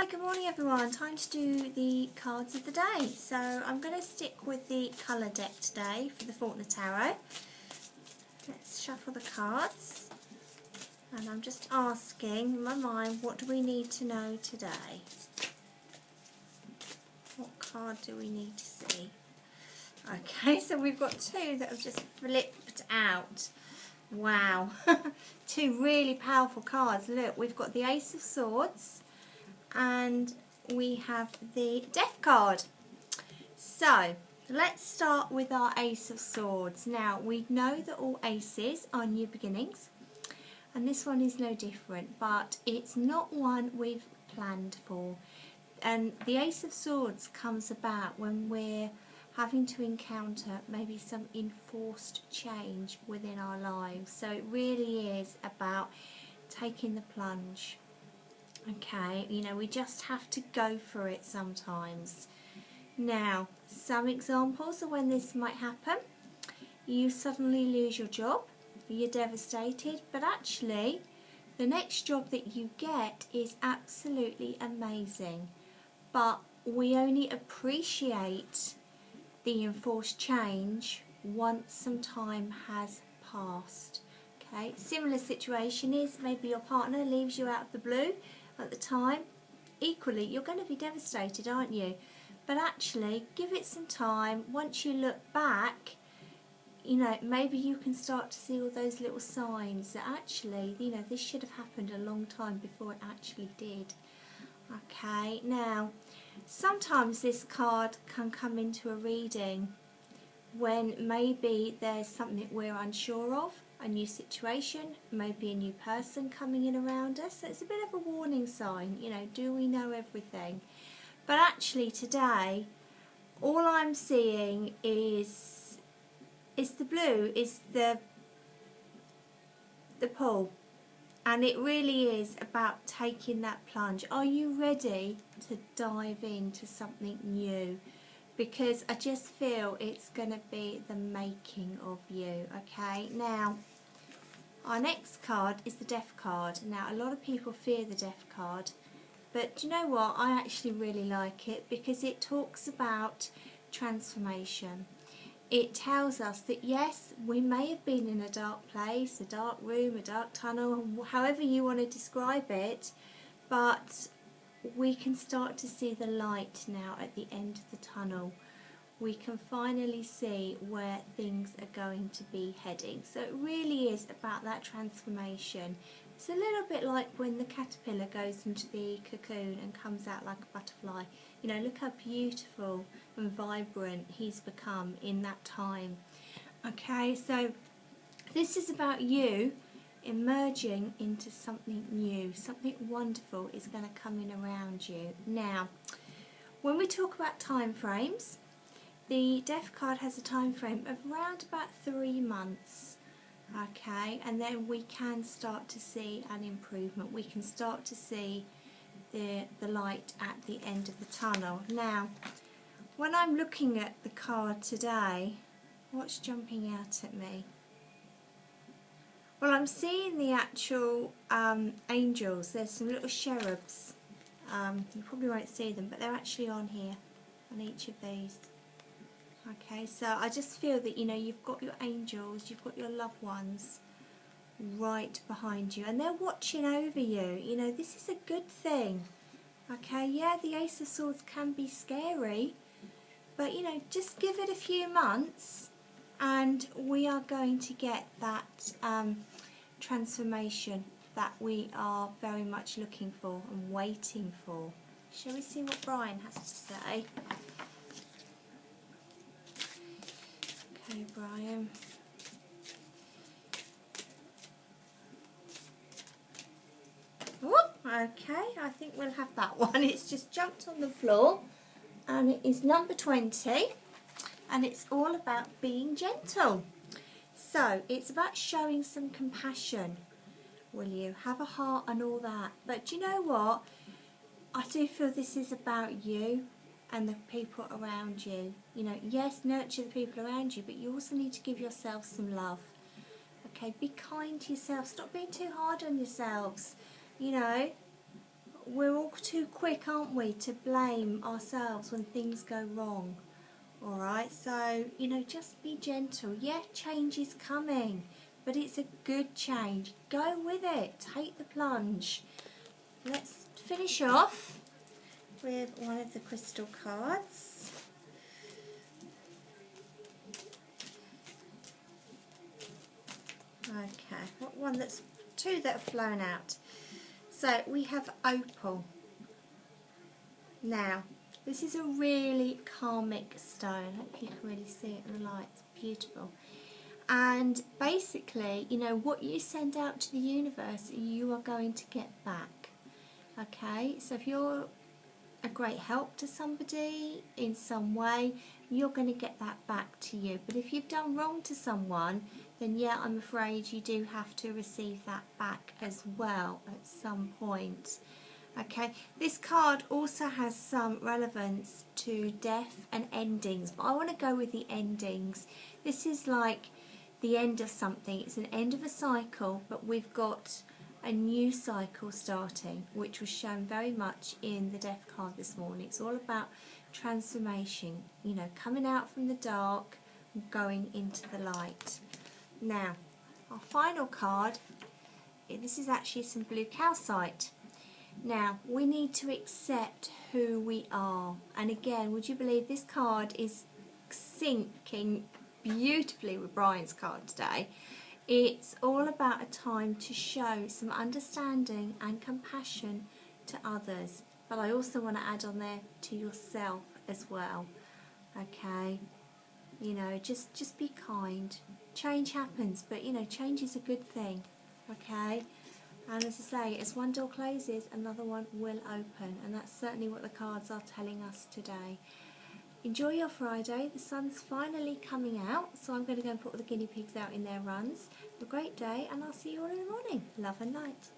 Hi, good morning everyone. Time to do the cards of the day. So I'm going to stick with the colour deck today for the Faulkner Tarot. Let's shuffle the cards. And I'm just asking in my mind, what do we need to know today? What card do we need to see? Okay, so we've got two that have just flipped out. Wow. Two really powerful cards. Look, we've got the Ace of Swords and we have the Death card. So let's start with our Ace of Swords. Now we know that all aces are new beginnings and this one is no different, but it's not one we've planned for. And the Ace of Swords comes about when we're having to encounter maybe some enforced change within our lives. So it really is about taking the plunge. Okay, you know, we just have to go for it sometimes. Now, some examples of when this might happen. You suddenly lose your job, you're devastated, but actually the next job that you get is absolutely amazing. But we only appreciate the enforced change once some time has passed. Okay, similar situation is maybe your partner leaves you out of the blue at the time. Equally, you're going to be devastated, aren't you? But actually, give it some time. Once you look back, you know, maybe you can start to see all those little signs that actually, you know, this should have happened a long time before it actually did. Okay, now, sometimes this card can come into a reading when maybe there's something we're unsure of, a new situation, maybe a new person coming in around us. So it's a bit of a warning sign, you know, do we know everything? But actually today, all I'm seeing is the blue, is the pull. And it really is about taking that plunge. Are you ready to dive into something new? Because I just feel it's going to be the making of you. Okay, now our next card is the Death card. Now a lot of people fear the Death card, but do you know what? I actually really like it because it talks about transformation. It tells us that yes, we may have been in a dark place, a dark room, a dark tunnel, however you want to describe it, but we can start to see the light now at the end of the tunnel. We can finally see where things are going to be heading. So it really is about that transformation. It's a little bit like when the caterpillar goes into the cocoon and comes out like a butterfly. You know, look how beautiful and vibrant he's become in that time. Okay, so this is about you emerging into something new. Something wonderful is going to come in around you. Now, when we talk about time frames, the Death card has a time frame of around about 3 months. Okay, and then we can start to see an improvement. We can start to see the light at the end of the tunnel. Now, when I'm looking at the card today, what's jumping out at me? Well, I'm seeing the actual angels. There's some little cherubs. You probably won't see them, but they're actually on here, on each of these. Okay, so I just feel that, you know, you've got your angels, you've got your loved ones right behind you, and they're watching over you. You know, this is a good thing. Okay, yeah, the Ace of Swords can be scary, but, you know, just give it a few months and we are going to get that transformation that we are very much looking for and waiting for. Shall we see what Brian has to say? Okay, Brian. Whoop, okay, I think we'll have that one. It's just jumped on the floor and it is number 20 and it's all about being gentle. So it's about showing some compassion. Will you have a heart and all that? But do you know what? I do feel this is about you and the people around you. You know, yes, nurture the people around you, but you also need to give yourself some love. Okay, be kind to yourself. Stop being too hard on yourselves. You know, we're all too quick, aren't we, to blame ourselves when things go wrong. Alright, so, you know, just be gentle. Yeah, change is coming, but it's a good change. Go with it. Take the plunge. Let's finish off with one of the crystal cards. Okay, what one that's two that have flown out. So we have opal. Now, this is a really karmic stone. I hope you can really see it in the light. It's beautiful. And basically, you know, what you send out to the universe, you are going to get back. Okay, so if you're a great help to somebody in some way, you're going to get that back to you. But if you've done wrong to someone, then yeah, I'm afraid you do have to receive that back as well at some point. Okay, this card also has some relevance to death and endings, but I want to go with the endings. This is like the end of something. It's an end of a cycle, but we've got a new cycle starting, which was shown very much in the death card this morning. It's all about transformation, you know, coming out from the dark, going into the light. Now, our final card, this is actually some blue calcite. Now, we need to accept who we are. And again, would you believe this card is syncing beautifully with Brian's card today. It's all about a time to show some understanding and compassion to others. But I also want to add on there to yourself as well. Okay? You know, just be kind. Change happens, but you know, change is a good thing. Okay? And as I say, as one door closes, another one will open. And that's certainly what the cards are telling us today. Enjoy your Friday. The sun's finally coming out, so I'm going to go and put all the guinea pigs out in their runs. Have a great day, and I'll see you all in the morning. Love and light.